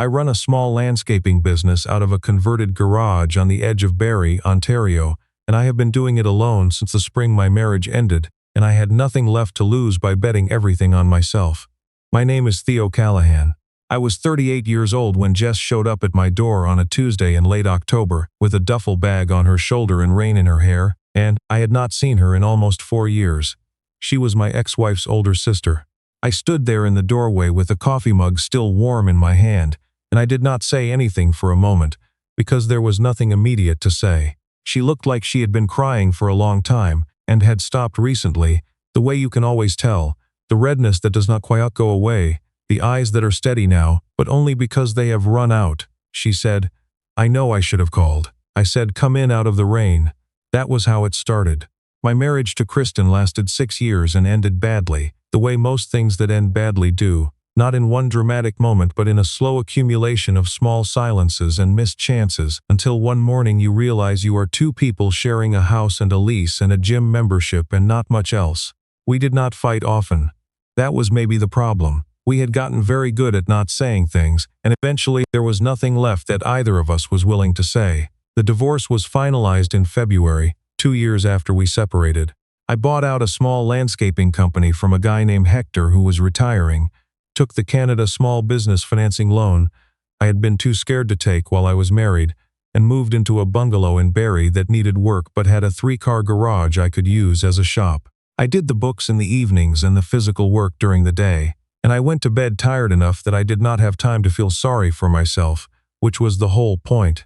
I run a small landscaping business out of a converted garage on the edge of Barrie, Ontario, and I have been doing it alone since the spring my marriage ended, and I had nothing left to lose by betting everything on myself. My name is Theo Callahan. I was 38 years old when Jess showed up at my door on a Tuesday in late October with a duffel bag on her shoulder and rain in her hair, and I had not seen her in almost 4 years. She was my ex-wife's older sister. I stood there in the doorway with a coffee mug still warm in my hand, and I did not say anything for a moment, because there was nothing immediate to say. She looked like she had been crying for a long time, and had stopped recently, the way you can always tell, the redness that does not quite go away, the eyes that are steady now, but only because they have run out. She said, "I know I should have called." I said, "Come in out of the rain." That was how it started. My marriage to Kristen lasted 6 years and ended badly, the way most things that end badly do, not in one dramatic moment but in a slow accumulation of small silences and missed chances, until one morning you realize you are two people sharing a house and a lease and a gym membership and not much else. We did not fight often. That was maybe the problem. We had gotten very good at not saying things, and eventually there was nothing left that either of us was willing to say. The divorce was finalized in February, 2 years after we separated. I bought out a small landscaping company from a guy named Hector who was retiring, took the Canada Small Business Financing loan I had been too scared to take while I was married, and moved into a bungalow in Barrie that needed work but had a 3-car garage I could use as a shop. I did the books in the evenings and the physical work during the day, and I went to bed tired enough that I did not have time to feel sorry for myself, which was the whole point.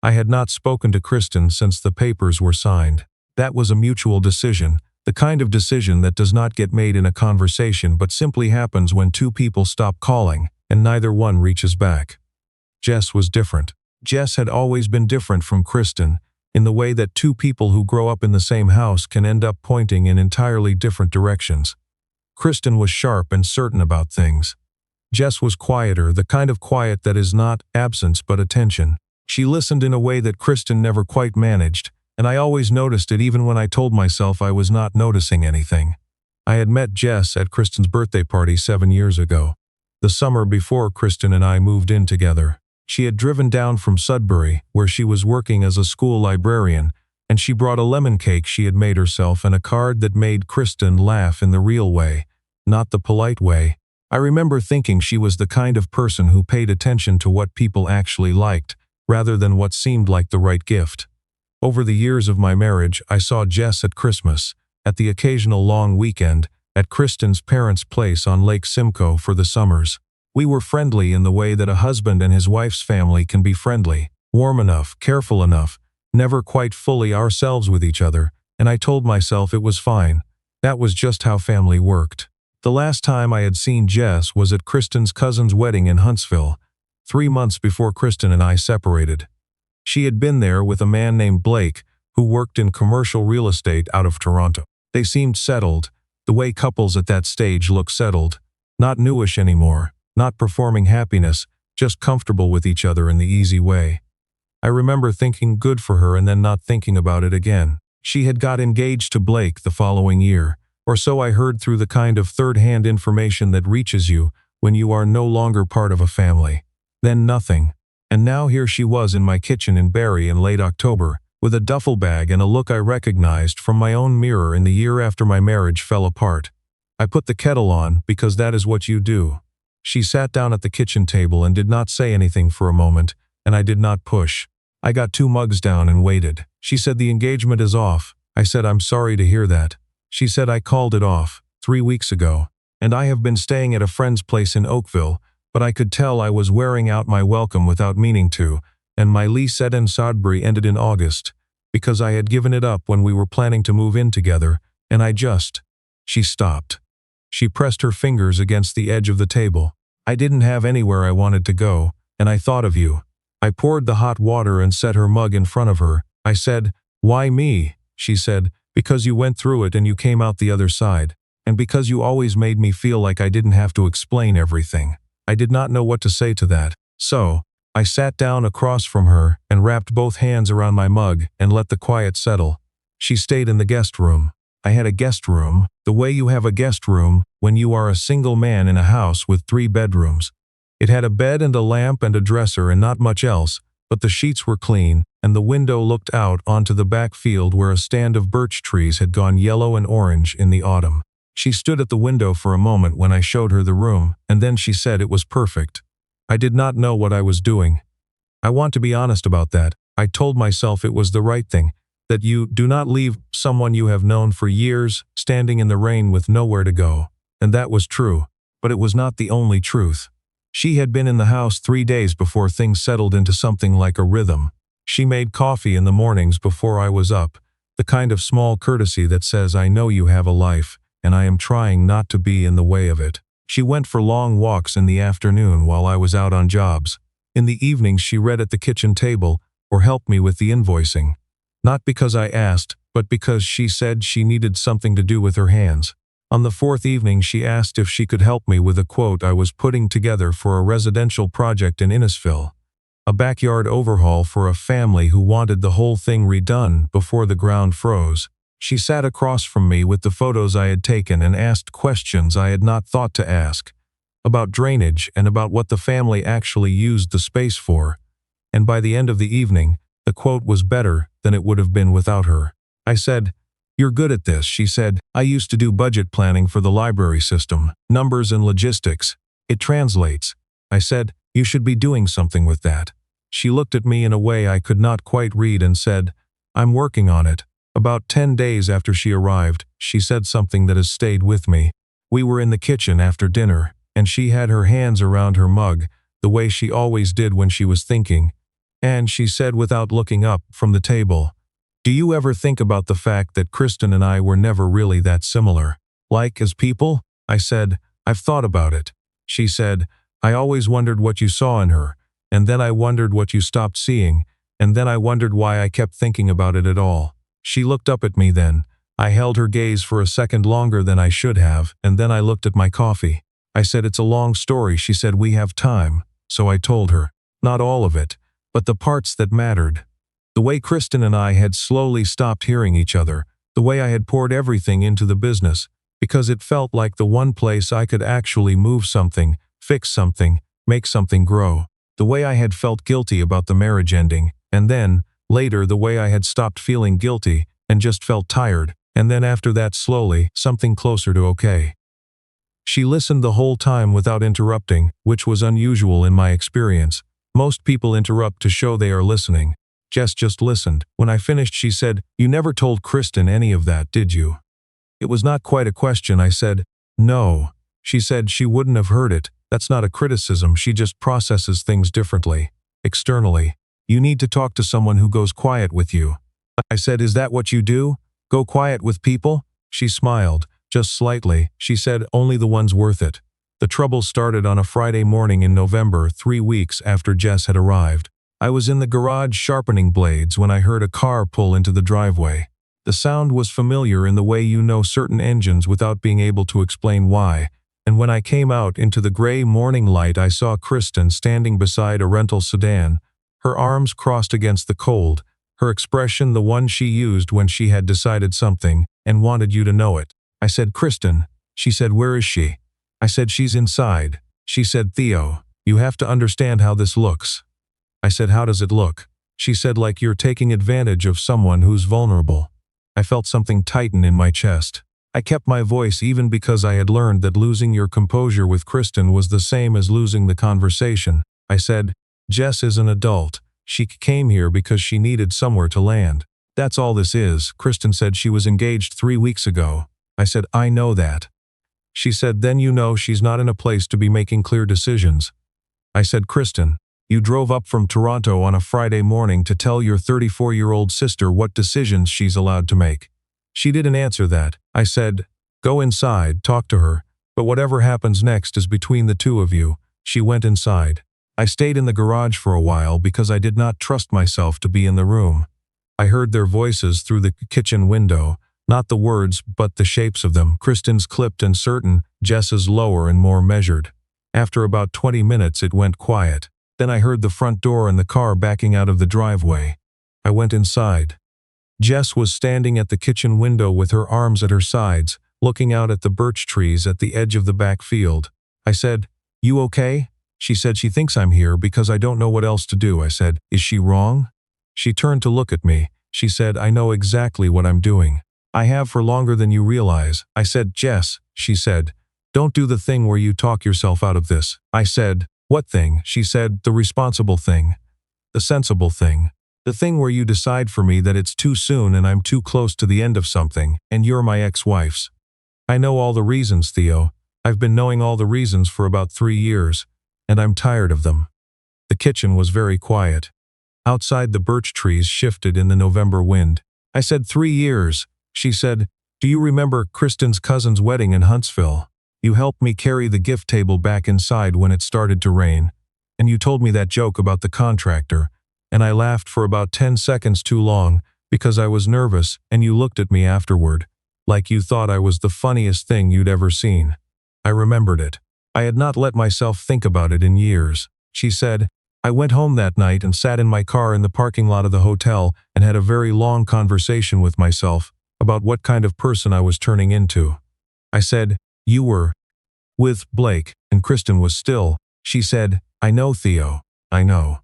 I had not spoken to Kristen since the papers were signed. That was a mutual decision, the kind of decision that does not get made in a conversation but simply happens when two people stop calling and neither one reaches back. Jess was different. Jess had always been different from Kristen, in the way that two people who grow up in the same house can end up pointing in entirely different directions. Kristen was sharp and certain about things. Jess was quieter, the kind of quiet that is not absence but attention. She listened in a way that Kristen never quite managed, and I always noticed it even when I told myself I was not noticing anything. I had met Jess at Kristen's birthday party 7 years ago, the summer before Kristen and I moved in together. She had driven down from Sudbury, where she was working as a school librarian, and she brought a lemon cake she had made herself and a card that made Kristen laugh in the real way, not the polite way. I remember thinking she was the kind of person who paid attention to what people actually liked, rather than what seemed like the right gift. Over the years of my marriage, I saw Jess at Christmas, at the occasional long weekend, at Kristen's parents' place on Lake Simcoe for the summers. We were friendly in the way that a husband and his wife's family can be friendly, warm enough, careful enough, never quite fully ourselves with each other, and I told myself it was fine. That was just how family worked. The last time I had seen Jess was at Kristen's cousin's wedding in Huntsville, 3 months before Kristen and I separated. She had been there with a man named Blake, who worked in commercial real estate out of Toronto. They seemed settled, the way couples at that stage look settled, not newish anymore, not performing happiness, just comfortable with each other in the easy way. I remember thinking good for her and then not thinking about it again. She had got engaged to Blake the following year, or so I heard through the kind of third-hand information that reaches you when you are no longer part of a family. Then nothing. And now here she was in my kitchen in Barrie in late October, with a duffel bag and a look I recognized from my own mirror in the year after my marriage fell apart. I put the kettle on because that is what you do. She sat down at the kitchen table and did not say anything for a moment, and I did not push. I got 2 mugs down and waited. She said the engagement is off. I said I'm sorry to hear that. She said I called it off 3 weeks ago, and I have been staying at a friend's place in Oakville, but I could tell I was wearing out my welcome without meaning to, and my lease at Sudbury ended in August, because I had given it up when we were planning to move in together, and I just... She stopped. She pressed her fingers against the edge of the table. I didn't have anywhere I wanted to go, and I thought of you. I poured the hot water and set her mug in front of her. I said, "Why me?" She said, "Because you went through it and you came out the other side, and because you always made me feel like I didn't have to explain everything." I did not know what to say to that, so I sat down across from her and wrapped both hands around my mug and let the quiet settle. She stayed in the guest room. I had a guest room, the way you have a guest room when you are a single man in a house with 3 bedrooms. It had a bed and a lamp and a dresser and not much else, but the sheets were clean, and the window looked out onto the back field where a stand of birch trees had gone yellow and orange in the autumn. She stood at the window for a moment when I showed her the room, and then she said it was perfect. I did not know what I was doing. I want to be honest about that. I told myself it was the right thing, that you do not leave someone you have known for years standing in the rain with nowhere to go. And that was true, but it was not the only truth. She had been in the house 3 days before things settled into something like a rhythm. She made coffee in the mornings before I was up, the kind of small courtesy that says I know you have a life, and I am trying not to be in the way of it. She went for long walks in the afternoon while I was out on jobs. In the evenings she read at the kitchen table or helped me with the invoicing. Not because I asked, but because she said she needed something to do with her hands. On the 4th evening she asked if she could help me with a quote I was putting together for a residential project in Innisfil. A backyard overhaul for a family who wanted the whole thing redone before the ground froze. She sat across from me with the photos I had taken and asked questions I had not thought to ask, about drainage and about what the family actually used the space for. And by the end of the evening, the quote was better than it would have been without her. I said, "You're good at this," she said. "I used to do budget planning for the library system, numbers and logistics. It translates." I said, "You should be doing something with that." She looked at me in a way I could not quite read and said, "I'm working on it." About 10 days after she arrived, she said something that has stayed with me. We were in the kitchen after dinner, and she had her hands around her mug, the way she always did when she was thinking. And she said without looking up from the table, "Do you ever think about the fact that Kristen and I were never really that similar? Like as people?" I said, "I've thought about it." She said, "I always wondered what you saw in her, and then I wondered what you stopped seeing, and then I wondered why I kept thinking about it at all." She looked up at me then. I held her gaze for a second longer than I should have, and then I looked at my coffee. I said, "It's a long story." She said, "We have time." So I told her, not all of it, but the parts that mattered. The way Kristen and I had slowly stopped hearing each other, the way I had poured everything into the business, because it felt like the one place I could actually move something, fix something, make something grow. The way I had felt guilty about the marriage ending, and then, later, the way I had stopped feeling guilty and just felt tired, and then after that slowly, something closer to okay. She listened the whole time without interrupting, which was unusual in my experience. Most people interrupt to show they are listening. Jess just listened. When I finished, she said, "You never told Kristen any of that, did you?" It was not quite a question. I said, "No." She said she wouldn't have heard it. That's not a criticism. She just processes things differently. Externally. You need to talk to someone who goes quiet with you. I said, "Is that what you do? Go quiet with people?" She smiled, just slightly. She said, "Only the ones worth it." The trouble started on a Friday morning in November, 3 weeks after Jess had arrived. I was in the garage sharpening blades when I heard a car pull into the driveway. The sound was familiar in the way you know certain engines without being able to explain why, and when I came out into the gray morning light I saw Kristen standing beside a rental sedan, her arms crossed against the cold, her expression the one she used when she had decided something and wanted you to know it. I said, "Kristen." She said, "Where is she?" I said, "She's inside." She said, "Theo, you have to understand how this looks." I said, "How does it look?" She said, "Like you're taking advantage of someone who's vulnerable." I felt something tighten in my chest. I kept my voice even because I had learned that losing your composure with Kristen was the same as losing the conversation. I said, "Jess is an adult. She came here because she needed somewhere to land. That's all this is." Kristen said she was engaged 3 weeks ago. I said, "I know that." She said, "Then you know she's not in a place to be making clear decisions." I said, "Kristen, you drove up from Toronto on a Friday morning to tell your 34-year-old sister what decisions she's allowed to make." She didn't answer that. I said, "Go inside, talk to her, but whatever happens next is between the two of you." She went inside. I stayed in the garage for a while because I did not trust myself to be in the room. I heard their voices through the kitchen window, not the words but the shapes of them, Kristen's clipped and certain, Jess's lower and more measured. After about 20 minutes it went quiet. Then I heard the front door and the car backing out of the driveway. I went inside. Jess was standing at the kitchen window with her arms at her sides, looking out at the birch trees at the edge of the back field. I said, "You okay?" She said she thinks I'm here because I don't know what else to do. I said, is she wrong? She turned to look at me. She said, I know exactly what I'm doing. I have for longer than you realize. I said, Jess, she said, don't do the thing where you talk yourself out of this. I said, what thing? She said, the responsible thing. The sensible thing. The thing where you decide for me that it's too soon and I'm too close to the end of something, and you're my ex-wife's. I know all the reasons, Theo. I've been knowing all the reasons for about 3 years, and I'm tired of them. The kitchen was very quiet. Outside, the birch trees shifted in the November wind. I said, 3 years. She said, do you remember Kristen's cousin's wedding in Huntsville? You helped me carry the gift table back inside when it started to rain, and you told me that joke about the contractor, and I laughed for about 10 seconds too long because I was nervous, and you looked at me afterward, like you thought I was the funniest thing you'd ever seen. I remembered it. I had not let myself think about it in years. She said, I went home that night and sat in my car in the parking lot of the hotel and had a very long conversation with myself about what kind of person I was turning into. I said, you were with Blake, and Kristen was still. She said, I know, Theo, I know.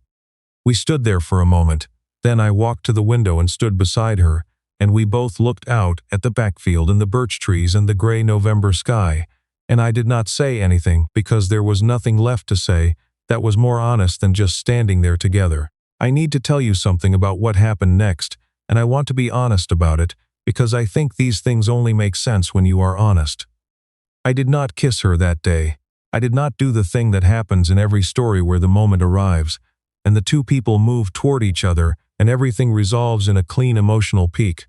We stood there for a moment. Then I walked to the window and stood beside her, and we both looked out at the backfield and the birch trees and the gray November sky, and I did not say anything because there was nothing left to say that was more honest than just standing there together. I need to tell you something about what happened next, and I want to be honest about it because I think these things only make sense when you are honest. I did not kiss her that day. I did not do the thing that happens in every story where the moment arrives, and the two people move toward each other and everything resolves in a clean emotional peak.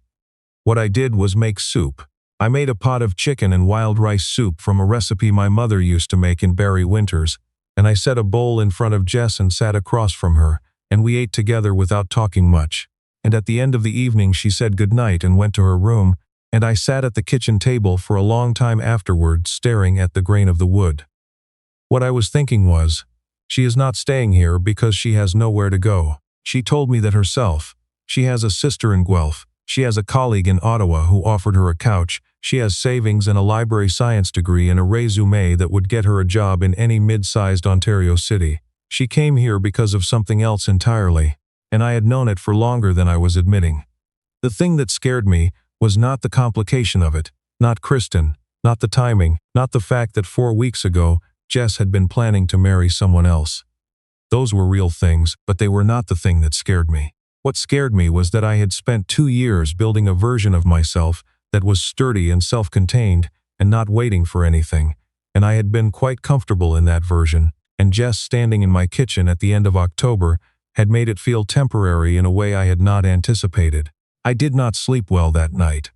What I did was make soup. I made a pot of chicken and wild rice soup from a recipe my mother used to make in Barry winters, and I set a bowl in front of Jess and sat across from her, and we ate together without talking much. And at the end of the evening she said goodnight and went to her room, and I sat at the kitchen table for a long time afterward staring at the grain of the wood. What I was thinking was, she is not staying here because she has nowhere to go. She told me that herself. She has a sister in Guelph. She has a colleague in Ottawa who offered her a couch. She has savings and a library science degree and a resume that would get her a job in any mid-sized Ontario city. She came here because of something else entirely, and I had known it for longer than I was admitting. The thing that scared me was not the complication of it, not Kristen, not the timing, not the fact that 4 weeks ago Jess had been planning to marry someone else. Those were real things, but they were not the thing that scared me. What scared me was that I had spent 2 years building a version of myself that was sturdy and self-contained and not waiting for anything, and I had been quite comfortable in that version, and Jess standing in my kitchen at the end of October had made it feel temporary in a way I had not anticipated. I did not sleep well that night.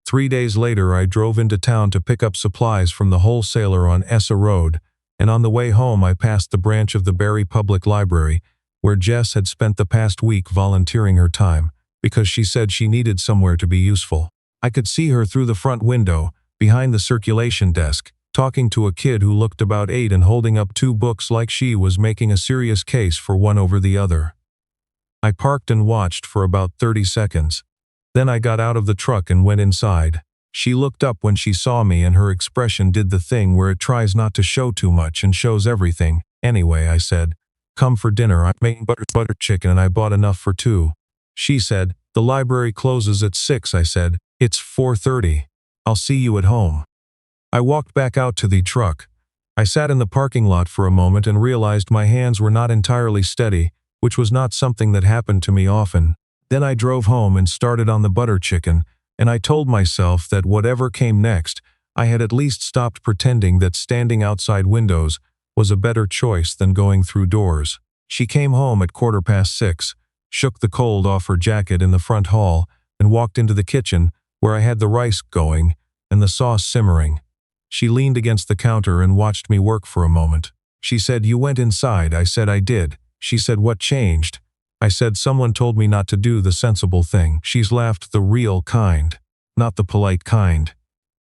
3 days later I drove into town to pick up supplies from the wholesaler on Essa Road, and on the way home I passed the branch of the Barrie Public Library where Jess had spent the past week volunteering her time because she said she needed somewhere to be useful. I could see her through the front window, behind the circulation desk, talking to a kid who looked about 8 and holding up 2 books like she was making a serious case for one over the other. I parked and watched for about 30 seconds. Then I got out of the truck and went inside. She looked up when she saw me and her expression did the thing where it tries not to show too much and shows everything. Anyway, I said, come for dinner. I'm making butter chicken and I bought enough for 2. She said, the library closes at 6. I said, it's 4:30. I'll see you at home. I walked back out to the truck. I sat in the parking lot for a moment and realized my hands were not entirely steady, which was not something that happened to me often. Then I drove home and started on the butter chicken, and I told myself that whatever came next, I had at least stopped pretending that standing outside windows was a better choice than going through doors. She came home at 6:15, shook the cold off her jacket in the front hall, and walked into the kitchen where I had the rice going and the sauce simmering. She leaned against the counter and watched me work for a moment. She said, you went inside. I said I did. She said, what changed? I said, someone told me not to do the sensible thing. She's laughed, the real kind, not the polite kind.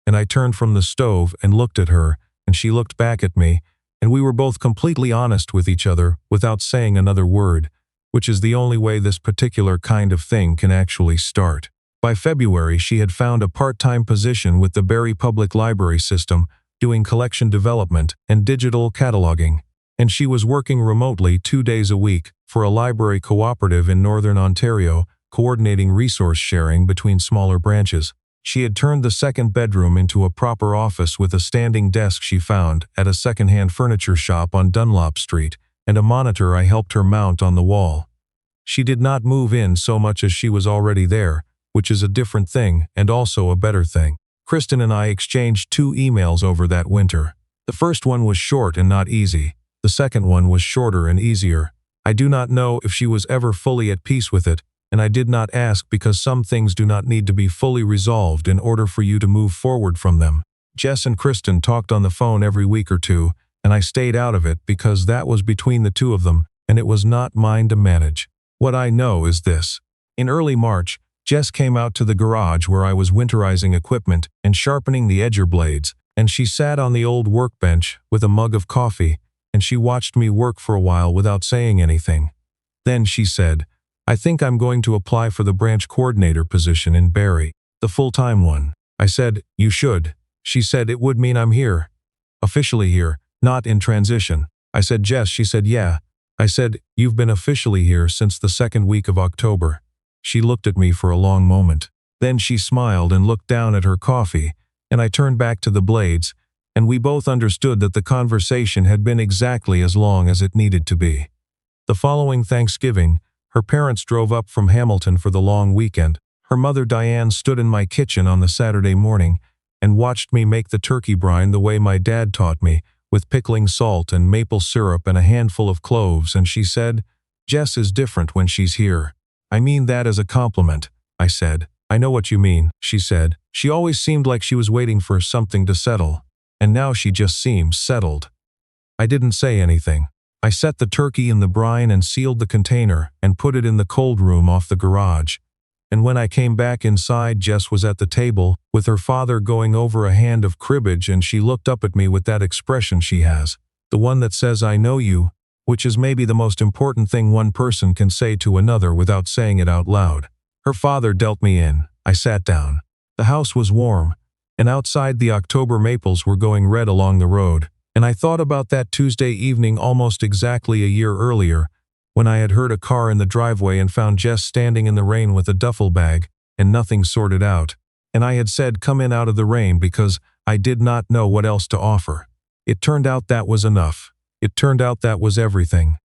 And I turned from the stove and looked at her, and she looked back at me, and we were both completely honest with each other without saying another word, which is the only way this particular kind of thing can actually start. By February, she had found a part-time position with the Barrie Public Library system, doing collection development and digital cataloging. and she was working remotely 2 days a week for a library cooperative in Northern Ontario, coordinating resource sharing between smaller branches. She had turned the second bedroom into a proper office with a standing desk she found at a second-hand furniture shop on Dunlop Street, and a monitor I helped her mount on the wall. She did not move in so much as she was already there, which is a different thing and also a better thing. Kristen and I exchanged 2 emails over that winter. The first one was short and not easy. The second one was shorter and easier. I do not know if she was ever fully at peace with it, and I did not ask because some things do not need to be fully resolved in order for you to move forward from them. Jess and Kristen talked on the phone every week or two, and I stayed out of it because that was between the two of them, and it was not mine to manage. What I know is this. In early March, Jess came out to the garage where I was winterizing equipment and sharpening the edger blades, and she sat on the old workbench with a mug of coffee, and she watched me work for a while without saying anything. Then she said, "I think I'm going to apply for the branch coordinator position in Barrie, the full-time one." I said, "You should." She said, "It would mean I'm here. Officially here, not in transition." I said, "Jess." She said, "Yeah." I said, "You've been officially here since the second week of October." She looked at me for a long moment. Then she smiled and looked down at her coffee, and I turned back to the blades, and we both understood that the conversation had been exactly as long as it needed to be. The following Thanksgiving, her parents drove up from Hamilton for the long weekend. Her mother Diane stood in my kitchen on the Saturday morning and watched me make the turkey brine the way my dad taught me, with pickling salt and maple syrup and a handful of cloves, and she said, "Jess is different when she's here." "I mean that as a compliment," I said. "I know what you mean," she said. "She always seemed like she was waiting for something to settle, and now she just seems settled." I didn't say anything. I set the turkey in the brine and sealed the container and put it in the cold room off the garage. And when I came back inside, Jess was at the table with her father going over a hand of cribbage, and she looked up at me with that expression she has, the one that says, "I know you," which is maybe the most important thing one person can say to another without saying it out loud. Her father dealt me in. I sat down. The house was warm, and outside the October maples were going red along the road. And I thought about that Tuesday evening almost exactly a year earlier, when I had heard a car in the driveway and found Jess standing in the rain with a duffel bag and nothing sorted out. And I had said, "Come in out of the rain," because I did not know what else to offer. It turned out that was enough. It turned out that was everything.